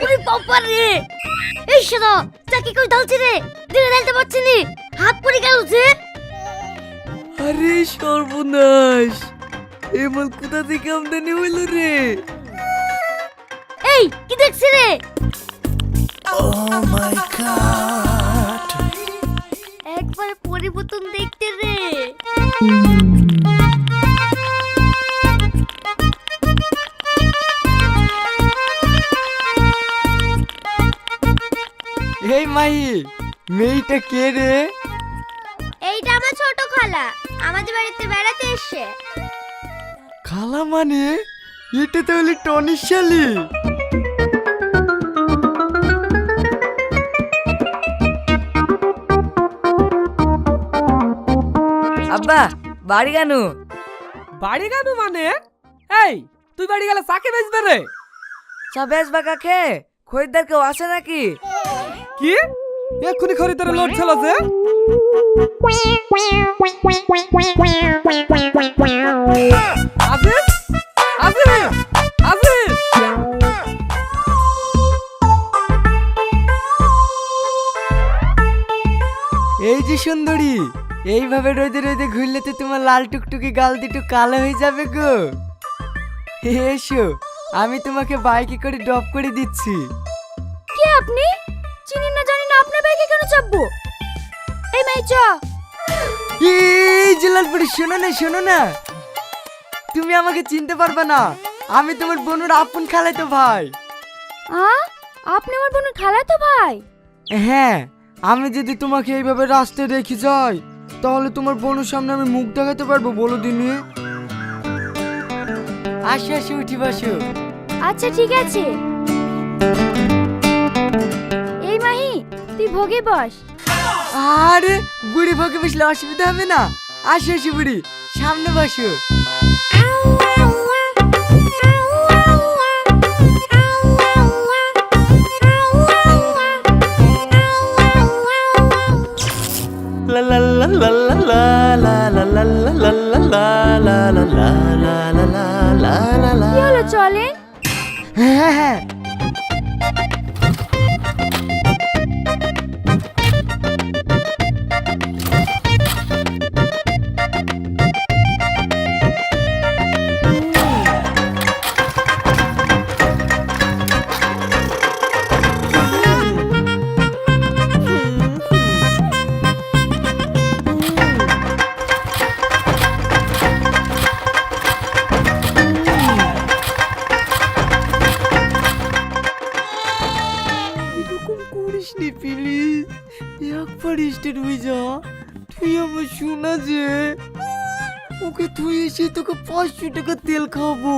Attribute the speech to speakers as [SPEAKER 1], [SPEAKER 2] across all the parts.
[SPEAKER 1] ওরে বাবা রে, এই শালা চাকি কই ঢালছি রে, দিকে ঢালতে পারছি নি, হাত পড়ে গেল যে।
[SPEAKER 2] আরে সর্বনাশ, এই মাল কোথা থেকে আমদানি হইল রে?
[SPEAKER 1] এই কি দেখছি রে?
[SPEAKER 2] Oh my god!
[SPEAKER 1] একবার পরিবর্তন দেখতে রে।
[SPEAKER 2] এই মাহি, মেয়েটা কে রে?
[SPEAKER 1] এইটা আমার ছোট খালা, আমাদের বাড়িতে বেড়াতে এসেছে।
[SPEAKER 2] খালা মানে এটা তাহলে টনির শালি। আব্বা বাড়ি কেন?
[SPEAKER 3] বাড়ি কেন মানে? এই তুই বাড়ি গেলে চাকে বেচবে রে?
[SPEAKER 2] চা বেচবা কাকে? খরিদ্দার কেউ আসে নাকি?
[SPEAKER 3] কি এক্ষুনি খরিদ্দারের লোড ছিল যে? আজিজ, আজিজ, আজিজ।
[SPEAKER 2] এই যে সুন্দরী, এইভাবে রোদে রোদে ঘুরলে তো তোমার লাল টুকটুকি গাল দুটো কালো হয়ে যাবে গো। এসো, আমি তোমাকে বাইকে করে ড্রপ করে দিচ্ছি।
[SPEAKER 1] কে আপনি? চিনি না জানি না, আপনার বাইকে কেন চাপবো? এই মাই চ।
[SPEAKER 2] এই জলালপুরি, শোনো না শোনো না, তুমি আমাকে চিনতে পারবে না, আমি তোমার বোনের আপন খালাতো ভাই।
[SPEAKER 1] আপনি আমার বোনের খালাতো ভাই?
[SPEAKER 2] হ্যাঁ, আমি যদি তোমাকে এইভাবে রাস্তায় রেখে যাই তাহলে তোমার বোনের সামনে আমি মুখ দেখাতে পারবো বলো দিনি? আসো আসো, উঠি বসো।
[SPEAKER 1] আচ্ছা ঠিক আছে। এই মাহি, তুই ভোগে বস।
[SPEAKER 2] আরে বুড়ি ভোগে বসলে অসুবিধা হবে না, আসো আসো বুড়ি, সামনে বসো। লা লা লা লা লা লা লা লা লা লা লা লা লা লা লা লা লা লা লা।
[SPEAKER 1] কি হলো, চলেন?
[SPEAKER 2] হ্যাঁ হ্যাঁ। প্লিজ একবার স্টেট হয়ে যা, তুই আমার শোনা যে, ওকে তুই এসে তোকে 500 টাকা তেল খাবো,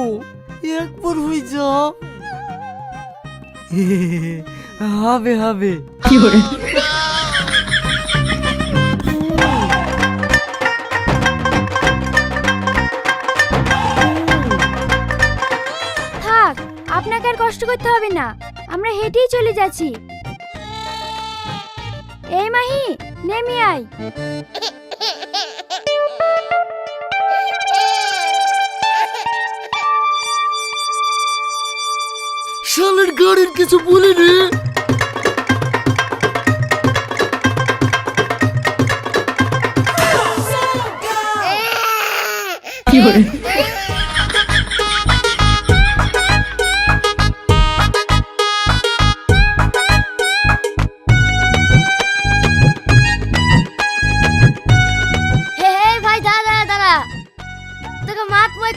[SPEAKER 2] একবার হয়ে যা। হবে হবে। কি করে?
[SPEAKER 1] থাক, আপনাকে আর কষ্ট করতে হবে না, আমরা হেঁটেই চলে যাচ্ছি। এই মাহি, নেমে আয়।
[SPEAKER 2] শালের গাড়ির কিছু বলিনি। কি করে?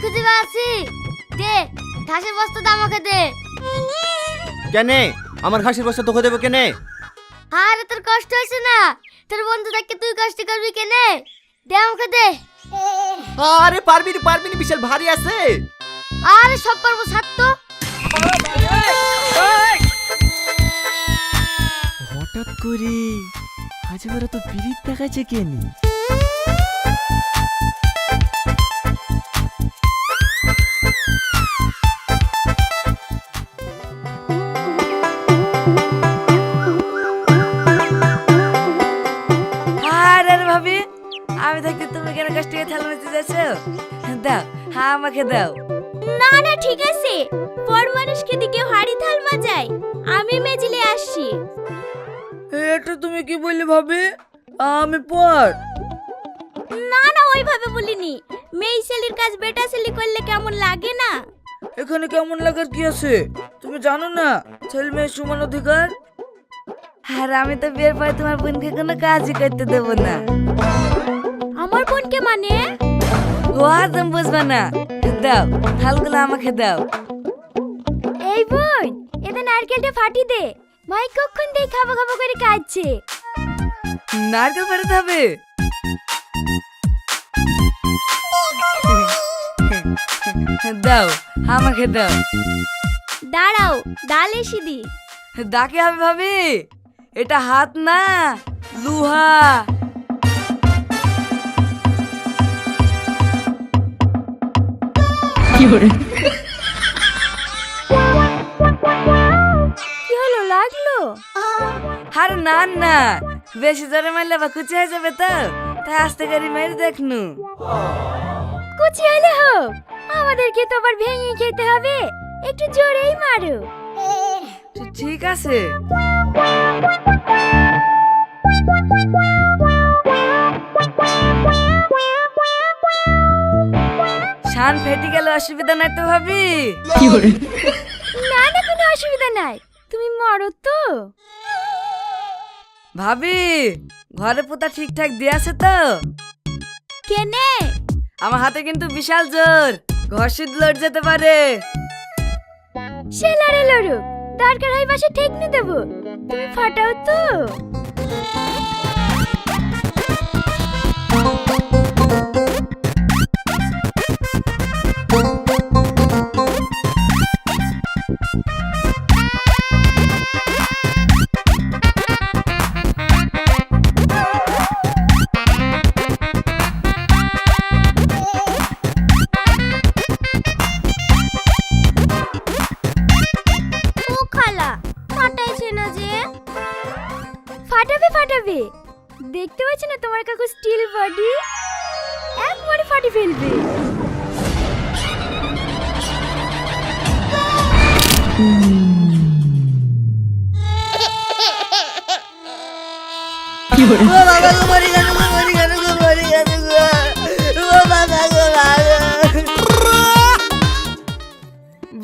[SPEAKER 1] খুঁজে পাচ্ছি, দে ঘাসের বস্তাটা আমাকে দে।
[SPEAKER 2] কেনে আমার ঘাসের বস্তা তোকে দেবো কেনে?
[SPEAKER 1] আরে তোর কষ্ট হয়েছে না, তোর বন্ধু দেখে তুই কষ্ট করবি কেনে? দে আমাকে দে।
[SPEAKER 2] আরে পারবি না, বিশাল ভারী আছে।
[SPEAKER 1] আরে সব পারবো, ছাড় তো।
[SPEAKER 2] হঠাৎ করে আজ বড় তো পিরিত দেখাচ্ছে কেনি?
[SPEAKER 4] আমি থাকতে তুমি কেন কাছ থেকে থালা নিতে যাচ্ছ? দাও, হ্যাঁ আমাকে দাও।
[SPEAKER 1] না না ঠিক আছে, বড় মানুষকে দিকে হাড়ি থাল মাজাই, আমি মেজিলে আসছি।
[SPEAKER 4] এটা তুমি কি বললে ভাবি? আমি পর।
[SPEAKER 1] না না ওইভাবে বলিনি, মেয়ে ছেলের কাজ বেটা ছেলে করলে কেমন লাগে না?
[SPEAKER 4] এখানে কেমন লাগার কি আছে? তুমি জানো না ছেলে মেয়ের সমান অধিকার? আর আমি তো বিয়ের পরে তোমার বোনকে কোনো কাজই করতে দেবো না।
[SPEAKER 1] আমার বোনকে মানে?
[SPEAKER 4] ও আর তুমি বুঝবে না। দাও, থালগুলো আমাকে দাও।
[SPEAKER 1] এই বোন, এটা নারকেলটা ফাটি দে, মাই কখন দিয়ে খাবো খাবো করে কাটছে।
[SPEAKER 4] নারকেল ফাটাতে হবে? দাও, আমাকে দাও।
[SPEAKER 1] দাঁড়াও, ডাল এসে দি।
[SPEAKER 4] ডাকে হবে ভাবি, এটা হাত না লুহা।
[SPEAKER 1] কি হলো, লাগলো?
[SPEAKER 4] আরে না না, বেশি জোরে মারলে বা কুচি হয়ে যাবে তো, তাই আস্তে করে মেরে দেখনু।
[SPEAKER 1] কুচি হলে হোক, আমাদেরকে তো আবার ভেঙে খেতে হবে, একটু জোরেই মারো।
[SPEAKER 4] ঠিক আছে। শান ফেটে গেলে অসুবিধা নাই তো ভাবি?
[SPEAKER 1] না না কোনো অসুবিধা নাই, তুমি মরো তো।
[SPEAKER 4] ভাবি, ঘরে পোতা ঠিকঠাক দিয়ে আছে তো?
[SPEAKER 1] কেনে?
[SPEAKER 4] আমার হাতে কিন্তু বিশাল জোর, ঘর শীত লড় যেতে পারে।
[SPEAKER 1] সে লড়ে লড়ুক, দরকার হয় বাসে ঠেকনি দেবো, তুমি ফাটাও তো। ও খালা, ফাটাইছে না যে? ফাটাবে ফাটাবে, দেখতে পাচ্ছ না তোমার কাকু স্টিল বডি, একবারে ফাটি ফেলবে।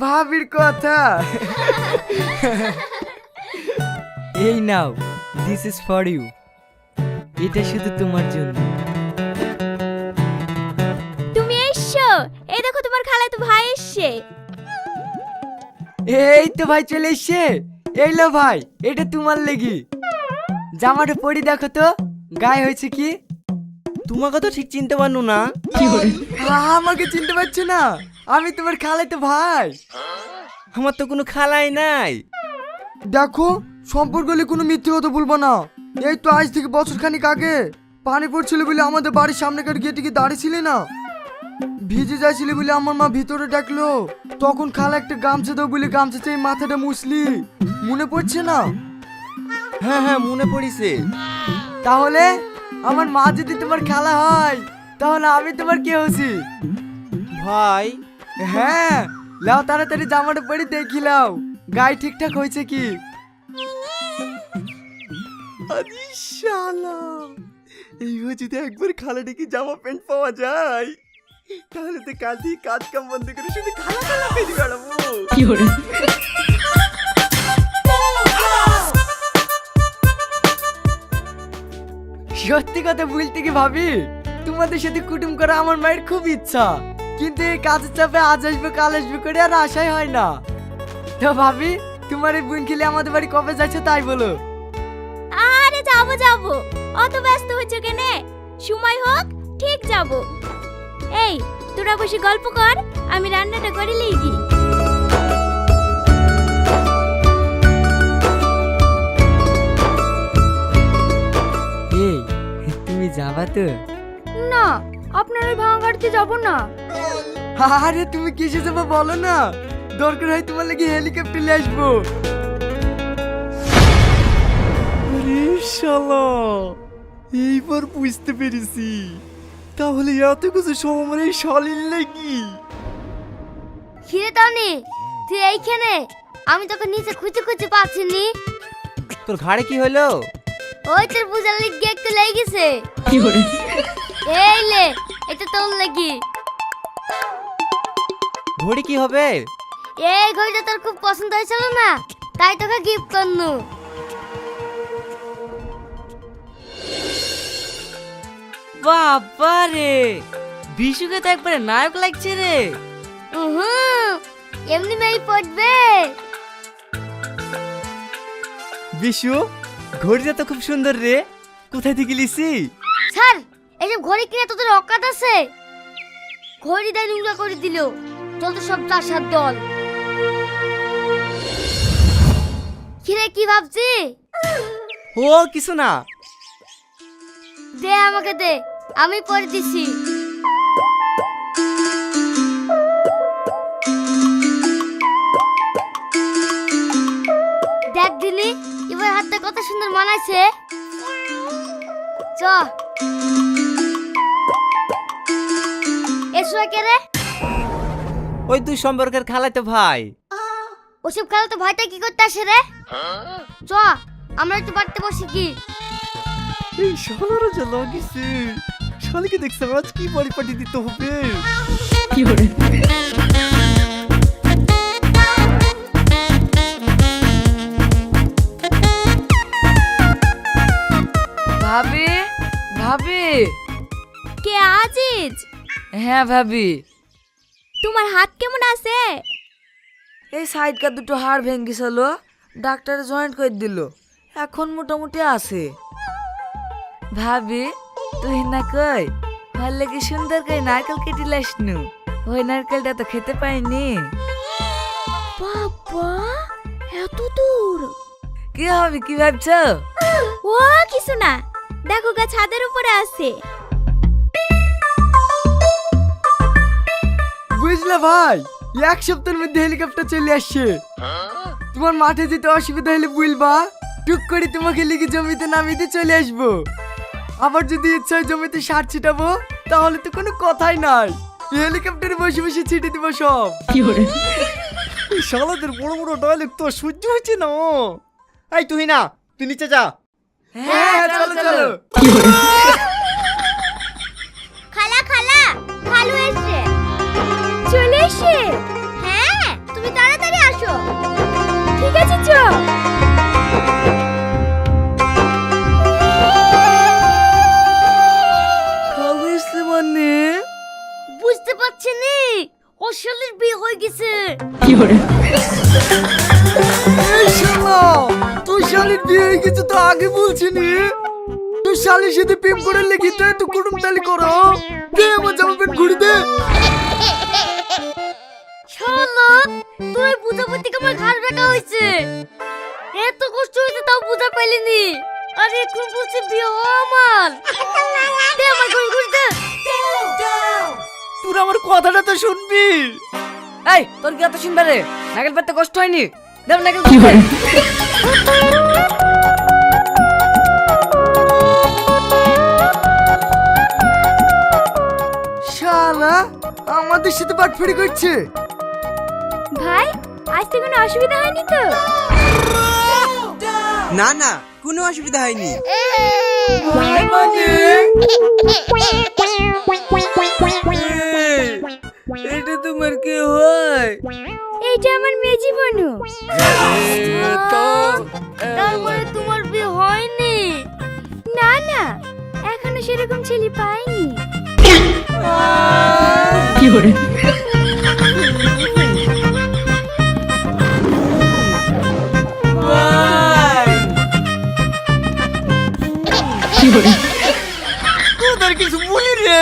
[SPEAKER 2] ভাবির কথা। এই নাও, দিস ইজ ফর ইউ, এটা শুধু তোমার জন্য।
[SPEAKER 1] তুমি এসছো, এই দেখো তোমার খালাতো ভাই এসছে।
[SPEAKER 2] এই তো ভাই চলে এসছে। এই লো ভাই, এটা তোমার লেগি। জামাটা পরি দেখো তো গায়ে হয়েছে কি।
[SPEAKER 5] তোমাকে তো ঠিক চিনতে পারনু না।
[SPEAKER 2] আমাকে চিনতে পারছো না? আমি তোমার খালাতো ভাই।
[SPEAKER 5] আমার তো কোনো খালাই নাই।
[SPEAKER 2] দেখো, সম্পর্ক হলে কোনো মিথ্যে কথা বলবো না। এই তো আজ থেকে বছর খানিক আগে পানি পড়ছিল বলে আমাদের বাড়ির সামনেকার গেটে গিয়ে দাঁড়িয়েছিলে না, ভিজে যাচ্ছিলে বলে আমার মা ভিতরে ডাকলো, তখন খালা একটা গামছা দাও বলে গামছা চেয়ে মাথাটা মুছলি, মনে পড়ছে না?
[SPEAKER 5] হ্যাঁ হ্যাঁ মনে পড়িছে।
[SPEAKER 2] তাহলে আমার মা যদি তোমার খালা হয়, তাহলে আমি তোমার কে হচ্ছি?
[SPEAKER 5] ভাই
[SPEAKER 2] হ্যাঁ, লাও তাড়াতাড়ি জামাটা পরে দেখি লাও গায়ে ঠিকঠাক হয়েছে কি।
[SPEAKER 5] আরে শালা, এইভাবে যদি একবার খালা ডেকে জামা প্যান্ট পাওয়া যায়, তাহলে তো কাল থেকে কাজ কাম বন্ধ করে শুধু খালা খালা পেয়ে বেড়াবো।
[SPEAKER 2] সত্যি কথা বলতে কি ভাবি, তোমাদের সাথে কুটুম করা আমার মায়ের খুব ইচ্ছা, কিন্তু এই কাজের চাপে আজ আসবে কাল আসবে করে আর আশাই হয় না। তো ভাবি, তোমার এই বোন খেলে আমাদের বাড়ি কবে যাচ্ছে তাই বলো।
[SPEAKER 1] আরে যাবো যাবো, অত ব্যস্ত হচ্ছ কেনে, সময় হোক ঠিক যাবো। এই তোরা বসে গল্প কর, আমি রান্নাটা করে লিখি।
[SPEAKER 2] এই তুমি যাবা তো?
[SPEAKER 1] না, আপনার ওই ভাঙা গাড়িতে যাবো না।
[SPEAKER 2] আরে তুমি কিসে যাবো বলো না, দরকার হয় তোমার লাগি হেলিকপ্টারে আসবো।
[SPEAKER 5] আরে শালা, এইবার বুঝতে পেরেছি, তাহলে এত কিছু সব আমার এই শালির লাগি।
[SPEAKER 1] খিরে তানি তুই এইখানে, আমি তোকে নিচে খুঁজে খুঁজে পাচ্ছিনি।
[SPEAKER 2] তোর ঘাড়ে কি হলো?
[SPEAKER 1] ওই তোর পূজার লিগে একটু লেগে গেছে। এই লে, এটা তোর লাগি।
[SPEAKER 2] ঘড়ি কি হবে?
[SPEAKER 1] এই ঘড়িটা তোর খুব পছন্দ হয়েছিল না, তাই তোকে গিফট করনু।
[SPEAKER 4] বাবা রে, বিশুকে তো একবারে নায়ক লাগছে রে।
[SPEAKER 1] এমনি মেয়ে পড়বে।
[SPEAKER 5] বিশু, ঘড়িটা তো খুব সুন্দর রে, কোথায় থেকে লিসি?
[SPEAKER 1] স্যার, এইসব ঘড়ি কিনে তোদের অকাত আছে? ঘড়ি দেয় নোংরা করে দিল, চল তো সব চাষার দল। কিরে কি ভাবছি?
[SPEAKER 2] ও কিছু না।
[SPEAKER 1] দে আমাকে দে, আমি পরে দিছি। দেখ দিলি, এবার হাতটা কত সুন্দর মানাইছে। চ এসো কে রে?
[SPEAKER 2] ওই দুই সম্পর্কের খালাতো ভাই।
[SPEAKER 1] ওসব খেলা তো ভাইটা কি করতে আসে রে? চ আমরা একটু বাড়তে বসি কি?
[SPEAKER 5] এই শালারও যা লাগিছে, শালিকে দেখছে আজ কি বাড়ি পাঠিয়ে দিতে হবে।
[SPEAKER 4] ভাবি, ভাবি।
[SPEAKER 1] কে আজিজ?
[SPEAKER 4] হ্যাঁ ভাবি।
[SPEAKER 1] তোমার হাত কেমন আছে?
[SPEAKER 4] এই সাইডকার দুটো হাড় ভেঙে গেছিল, ডাক্তারে জয়েন্ট করে দিল, এখন মোটামুটি আছে। ভাবি তুই না কই ভাল লাগে সুন্দর করে নারকেল কেটে লাসনু, ওই নারকেলটা তো খেতে পাইনি।
[SPEAKER 1] বাবা, এত দূর?
[SPEAKER 4] কি হবে, কি ভাবছো?
[SPEAKER 1] ও কিছু না, দেখো গা ছাদের উপরে আছে।
[SPEAKER 2] বুঝলে ভাই, এক সপ্তাহের মধ্যে হেলিকপ্টার চলে আসছে। তোমার মাঠে যেতে অসুবিধা হলে বলবা, টুক করে তোমাকে লিখে জমিতে নামিয়ে চলে আসবো। আবার যদি ইচ্ছা হয় জমিতে সার ছিটাবো, তাহলে তো কোনো কথাই নাই, হেলিকপ্টারে বসে বসে ছিটে দিব সব।
[SPEAKER 5] এই শালাদের বড় বড় ডায়লগ তো সহ্য হচ্ছে না। এই তুই না, তুই নিচে যা।
[SPEAKER 2] হ্যাঁ চলো চলো।
[SPEAKER 1] খালা খালা, খালু এসে। চলে এসে? হ্যাঁ, তুমি তাড়াতাড়ি আসো। ঠিক আছে চ।
[SPEAKER 4] খাবো এসছে মানে?
[SPEAKER 1] বুঝতে পারছি নি, ওর শালীর বিয়ে হয়ে গেছে।
[SPEAKER 2] এই শালা, তোর শালির বিয়ে হয়ে গেছে তো আগে বলছিনি? তোর শালির সাথে প্রেম করে লেগে তো এত কুটুম তালি করো। দে আমার জামা প্যান্ট ঘুরে দে।
[SPEAKER 1] শালা, তুই বুঝা বুঝতে আমার ঘাড় ব্যথা হয়েছে। এত কষ্ট হয়েছে তাও বুঝা পাইলিনি। আরে এখন বলছে বিয়ে আমার। দে আমার ঘুরে ঘুরে দে।
[SPEAKER 2] তোর আমার কথাটা তো শুনবি।
[SPEAKER 4] এই তোর কি এত শুনবে রে? নারকেল পেতে কষ্ট হয়নি? দেব নারকেল।
[SPEAKER 2] শালা আমাদের সাথে বাটফাড়ি করছে।
[SPEAKER 1] ভাই, আজ তো কোনো অসুবিধা হয়নি তো?
[SPEAKER 6] না না, কোনো অসুবিধা হয়নি।
[SPEAKER 2] ভাই মানে
[SPEAKER 4] এটা তোমার কি হয়?
[SPEAKER 1] এইটা আমার মেজি বনু। তার মানে তোমার বিয়ে হয়নি? না না, এখনো সেরকম ছেলে পাইনি।
[SPEAKER 2] তোদের কিছু বলি রে।